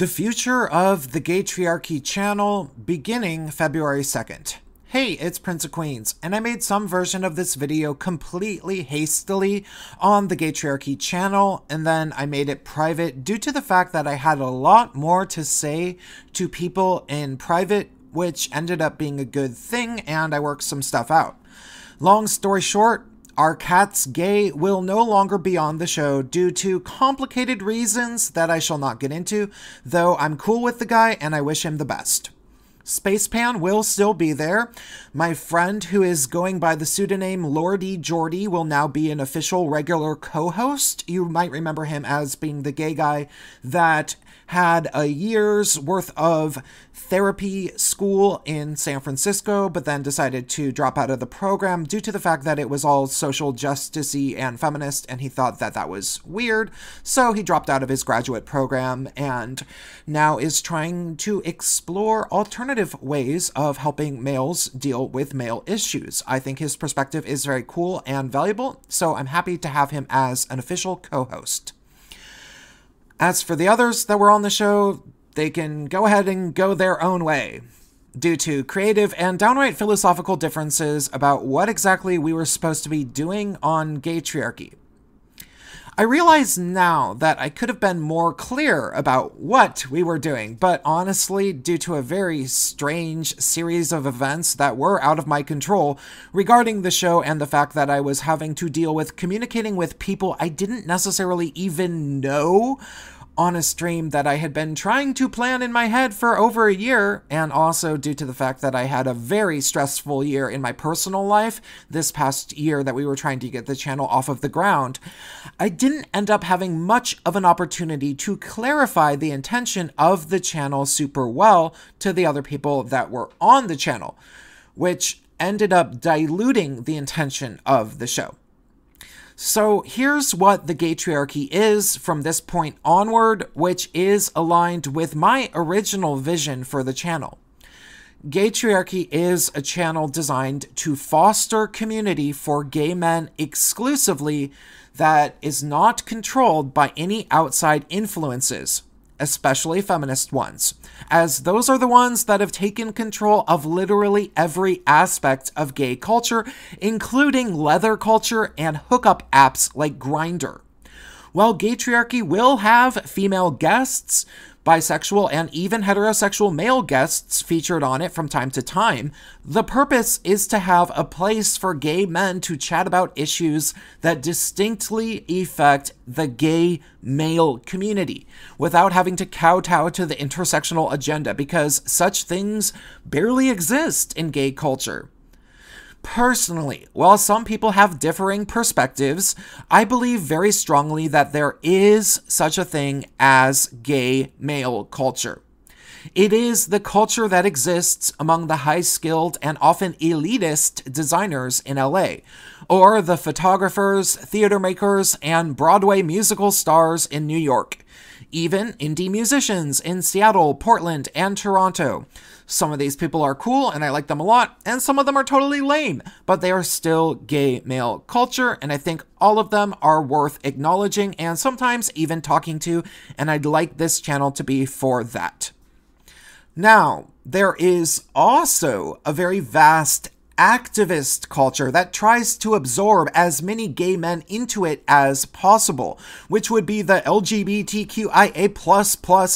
The future of the Gaytriarchy Channel beginning February 2nd. Hey, it's Prince of Queens, and I made some version of this video completely hastily on the Gaytriarchy Channel, and then I made it private due to the fact that I had a lot more to say to people in private, which ended up being a good thing, and I worked some stuff out. Long story short, our cat's gay will no longer be on the show due to complicated reasons that I shall not get into, though I'm cool with the guy and I wish him the best. Spacepan will still be there. My friend who is going by the pseudonym Lordy Jordy will now be an official regular co-host. You might remember him as being the gay guy that had a year's worth of therapy school in San Francisco, but then decided to drop out of the program due to the fact that it was all social justice-y and feminist, and he thought that that was weird. So he dropped out of his graduate program and now is trying to explore alternative ways of helping males deal with male issues. I think his perspective is very cool and valuable, so I'm happy to have him as an official co-host. As for the others that were on the show, they can go ahead and go their own way, due to creative and downright philosophical differences about what exactly we were supposed to be doing on Gaytriarchy. I realize now that I could have been more clear about what we were doing, but honestly, due to a very strange series of events that were out of my control regarding the show and the fact that I was having to deal with communicating with people I didn't necessarily even know on a stream that I had been trying to plan in my head for over a year, and also due to the fact that I had a very stressful year in my personal life this past year that we were trying to get the channel off of the ground, I didn't end up having much of an opportunity to clarify the intention of the channel super well to the other people that were on the channel, which ended up diluting the intention of the show. So here's what the Gaytriarchy is from this point onward, which is aligned with my original vision for the channel. Gaytriarchy is a channel designed to foster community for gay men exclusively that is not controlled by any outside influences, especially feminist ones, as those are the ones that have taken control of literally every aspect of gay culture, including leather culture and hookup apps like Grindr. While Gaytriarchy will have female guests, bisexual and even heterosexual male guests featured on it from time to time, the purpose is to have a place for gay men to chat about issues that distinctly affect the gay male community without having to kowtow to the intersectional agenda, because such things barely exist in gay culture. Personally, while some people have differing perspectives, I believe very strongly that there is such a thing as gay male culture. It is the culture that exists among the high-skilled and often elitist designers in LA, or the photographers, theater makers, and Broadway musical stars in New York, even indie musicians in Seattle, Portland, and Toronto. Some of these people are cool and I like them a lot, and some of them are totally lame, but they are still gay male culture, and I think all of them are worth acknowledging and sometimes even talking to, and I'd like this channel to be for that. Now, there is also a very vast activist culture that tries to absorb as many gay men into it as possible, which would be the LGBTQIA++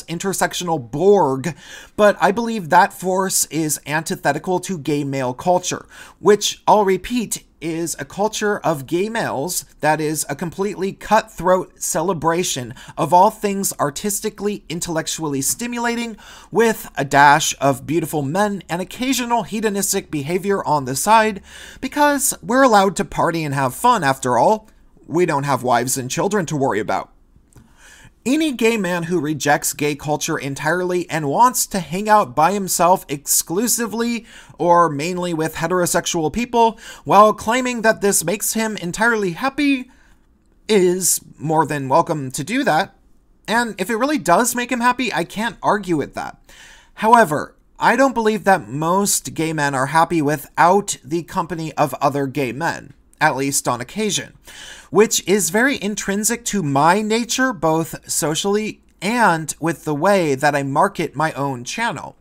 intersectional Borg, but I believe that force is antithetical to gay male culture, which, I'll repeat, is a culture of gay males that is a completely cutthroat celebration of all things artistically, intellectually stimulating, with a dash of beautiful men and occasional hedonistic behavior on the side, because we're allowed to party and have fun after all. We don't have wives and children to worry about. Any gay man who rejects gay culture entirely and wants to hang out by himself exclusively or mainly with heterosexual people while claiming that this makes him entirely happy is more than welcome to do that. And if it really does make him happy, I can't argue with that. However, I don't believe that most gay men are happy without the company of other gay men, at least on occasion, which is very intrinsic to my nature, both socially and with the way that I market my own channel.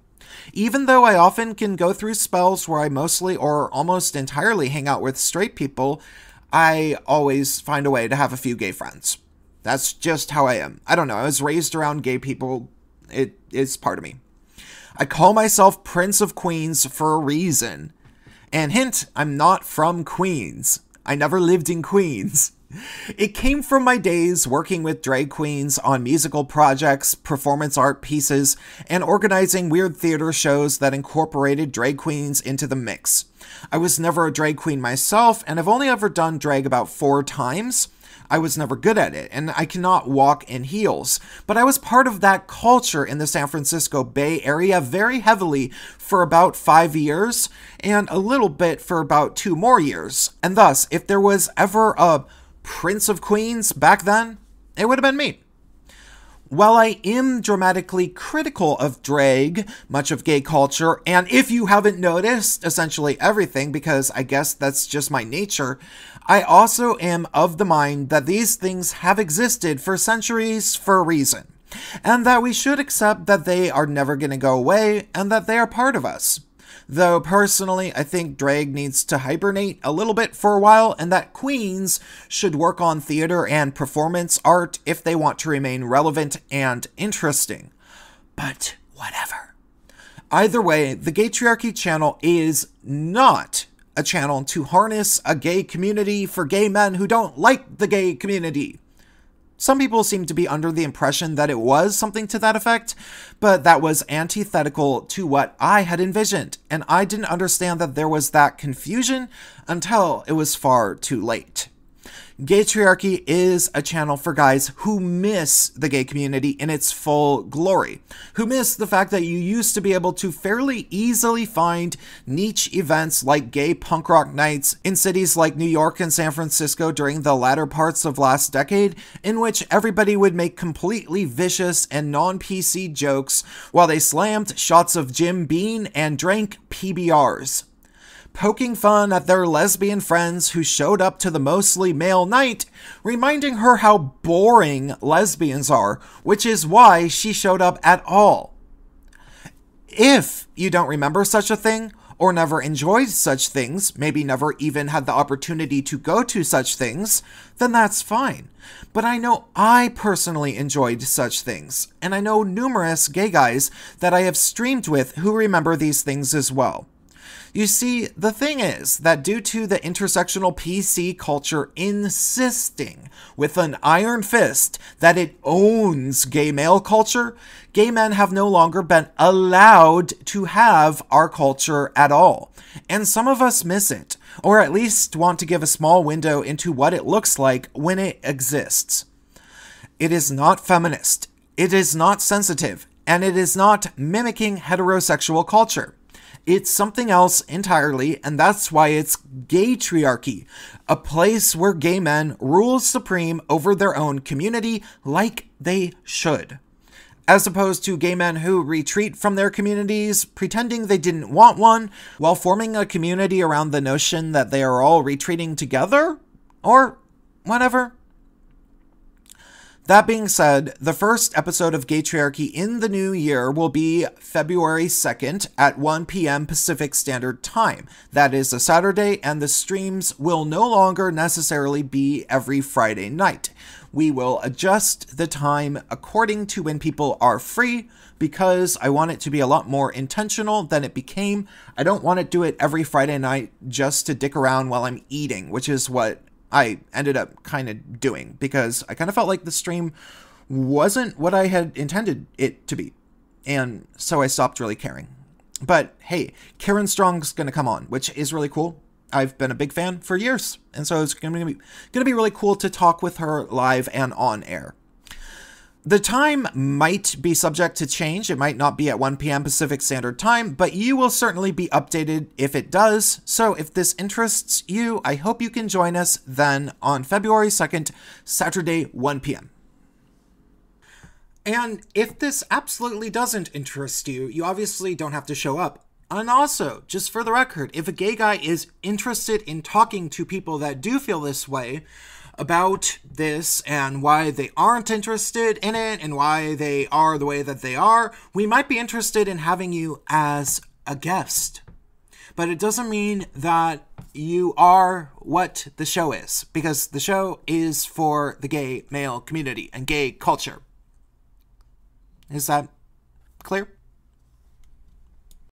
Even though I often can go through spells where I mostly or almost entirely hang out with straight people, I always find a way to have a few gay friends. That's just how I am. I don't know, I was raised around gay people. It is part of me. I call myself Prince of Queens for a reason. And hint, I'm not from Queens. I never lived in Queens. It came from my days working with drag queens on musical projects, performance art pieces, and organizing weird theater shows that incorporated drag queens into the mix. I was never a drag queen myself, and I've only ever done drag about 4 times. I was never good at it, and I cannot walk in heels, but I was part of that culture in the San Francisco Bay Area very heavily for about 5 years, and a little bit for about 2 more years. And thus, if there was ever a Prince of Queens back then, it would have been me. While I am dramatically critical of drag, much of gay culture, and if you haven't noticed, essentially everything, because I guess that's just my nature, I also am of the mind that these things have existed for centuries for a reason, and that we should accept that they are never going to go away, and that they are part of us. Though personally, I think drag needs to hibernate a little bit for a while, and that queens should work on theater and performance art if they want to remain relevant and interesting. But whatever. Either way, the Gaytriarchy Channel is not a channel to harness a gay community for gay men who don't like the gay community. Some people seem to be under the impression that it was something to that effect, but that was antithetical to what I had envisioned, and I didn't understand that there was that confusion until it was far too late. Gaytriarchy is a channel for guys who miss the gay community in its full glory, who miss the fact that you used to be able to fairly easily find niche events like gay punk rock nights in cities like New York and San Francisco during the latter parts of last decade, in which everybody would make completely vicious and non-PC jokes while they slammed shots of Jim Beam and drank PBRs. Poking fun at their lesbian friends who showed up to the mostly male night, reminding her how boring lesbians are, which is why she showed up at all. If you don't remember such a thing, or never enjoyed such things, maybe never even had the opportunity to go to such things, then that's fine. But I know I personally enjoyed such things, and I know numerous gay guys that I have streamed with who remember these things as well. You see, the thing is that due to the intersectional PC culture insisting with an iron fist that it owns gay male culture, gay men have no longer been allowed to have our culture at all. And some of us miss it, or at least want to give a small window into what it looks like when it exists. It is not feminist, it is not sensitive, and it is not mimicking heterosexual culture. It's something else entirely, and that's why it's Gaytriarchy, a place where gay men rule supreme over their own community like they should. As opposed to gay men who retreat from their communities, pretending they didn't want one, while forming a community around the notion that they are all retreating together, or whatever. That being said, the first episode of Gaytriarchy in the new year will be February 2nd at 1 p.m. Pacific Standard Time. That is a Saturday, and the streams will no longer necessarily be every Friday night. We will adjust the time according to when people are free, because I want it to be a lot more intentional than it became. I don't want to do it every Friday night just to dick around while I'm eating, which is what I ended up kind of doing, because I kind of felt like the stream wasn't what I had intended it to be. And so I stopped really caring. But hey, Karen Strong's going to come on, which is really cool. I've been a big fan for years. And so it's going to be really cool to talk with her live and on air. The time might be subject to change. It might not be at 1 p.m. Pacific Standard Time, but you will certainly be updated if it does. So if this interests you, I hope you can join us then on February 2nd, Saturday, 1 p.m. And if this absolutely doesn't interest you, you obviously don't have to show up. And also, just for the record, if a gay guy is interested in talking to people that do feel this way, about this and why they aren't interested in it and why they are the way that they are, we might be interested in having you as a guest. But it doesn't mean that you are what the show is, because the show is for the gay male community and gay culture. Is that clear?